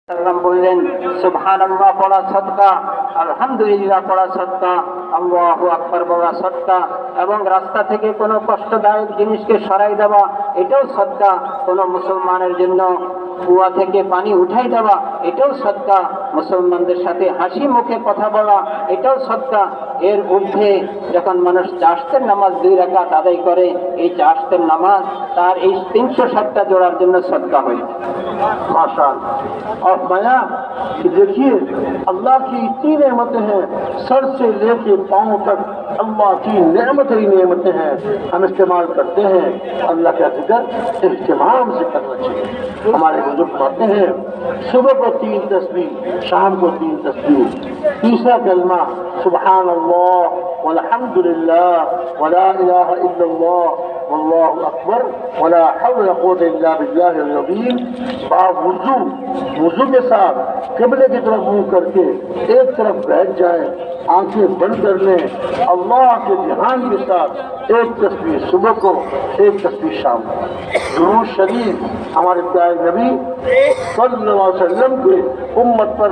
সাল্লাম বললেন, সুবহানাল্লাহ পড়া সদকা, আলহামদুলিল্লাহ পড়া সদকা, আল্লাহু আকবার বলা সদকা, এবং রাস্তা থেকে কোনো কষ্টদায়ক জিনিসকে সরাই দেওয়া এটাও সদকা, কোনো মুসলমানের জন্য কুয়া থেকে পানি উঠাই দেওয়া এটাও সদকা, মুসলমানদের সাথে হাসি মুখে কথা বলা এটাও সদকা। এর ঊর্ধ্বে যখন মানুষ চাশতের নামাজ 2 রাকাত আদায় করে, এই চাশতের নামাজ তার এই 360টা জোড়ার জন্য সদকা হয়। माशाअल्लाह। और माया कि देखिए अल्लाह की इतनी नेमतें हैं, सर से लेके पांव तक अल्लाह की नेमत ही नेमतें हैं, हम इस्तेमाल करते हैं। अल्लाह का जिक्र इस्तेमाल से करना चाहिए। हमारे बुजुर्ग कहते हैं सुबह को 3 तस्बीह, शाम को 3 तस्बीह, तीसरा कलमा सुबहान अल्लाह वल्हम्दुलिल्लाह वला इलाहा इल्लल्लाह वल्लाहु अकबर वला हौला वला कुव्वता इल्ला बिल्लाहिल अज़ीम। वुज़ू, वुज़ू के साथ क़िबले की तरफ मुंह करके एक तरफ बैठ जाए, आंखें बंद कर लें, अल्लाह के ध्यान के साथ एक तस्बीह सुबह को, एक तस्बीह शाम को। दुरूद शरीफ हमारे प्यारे नबी सल्लल्लाहु अलैहि वसल्लम के उम्मत पर